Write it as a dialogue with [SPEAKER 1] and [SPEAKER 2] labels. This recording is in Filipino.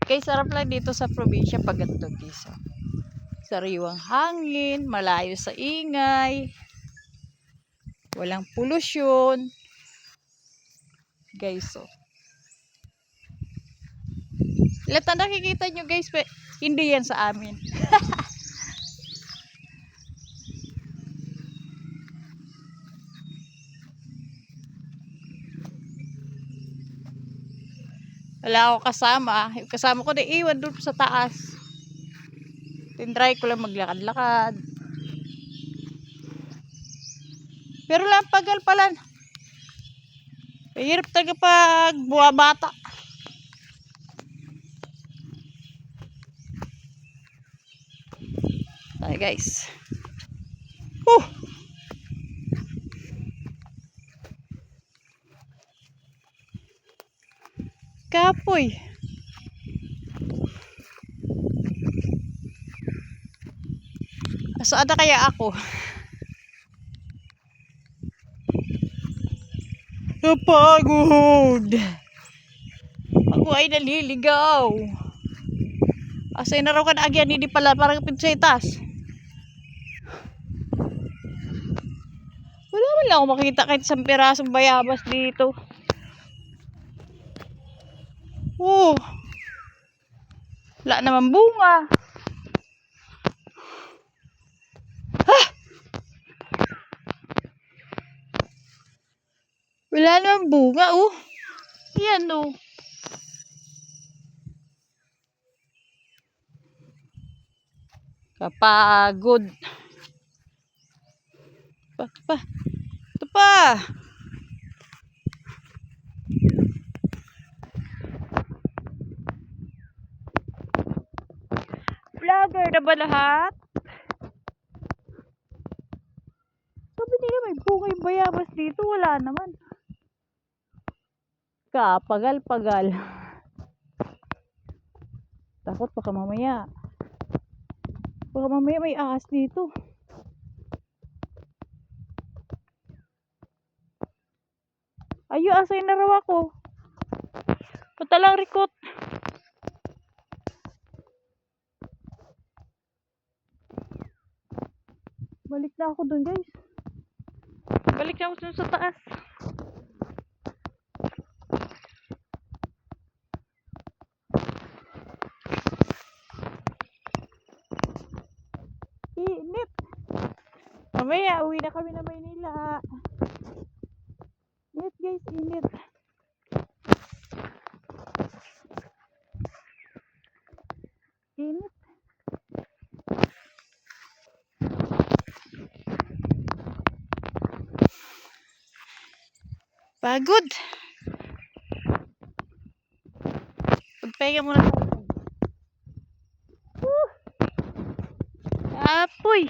[SPEAKER 1] Guys, sarap lang dito sa probinsya pag ganito, guys. Sariwang hangin, malayo sa ingay, walang polusyon. Guys, so. Lahat na nakikita nyo, guys, hindi yan sa amin. Wala ako kasama. Yung kasama ko na iwan doon sa taas. Tindry ko lang maglakad-lakad. Pero lang pagal pala. Mahirap talaga pag buwabata. Ay guys. Kapoy. Saan na kaya ako? Napagod. Ako ay naliligaw. Asay na raw kan agyan, hindi pala parang pinsetas. Wala man lang ako makita kahit isang pirasong bayabas dito. Oh. Wala naman bunga. Ah! Wala naman bunga, oh. Yan, oh. Kapagod. Ito pa. Vlogger na ba lahat? Sabi nila may bunga yung bayabas dito. Wala naman. Kapagal-pagal. Takot baka mamaya. Baka mamaya may ahas dito. Ayo, asay na raw ako. Patalang rikot. Balik na ako dun, guys. Balik na ako dun sa taas. Init. Mamaya, uwi na kami na Maynila. Init, guys, init. Init. Pagod. Pagpahinga muna tayo. Apoy.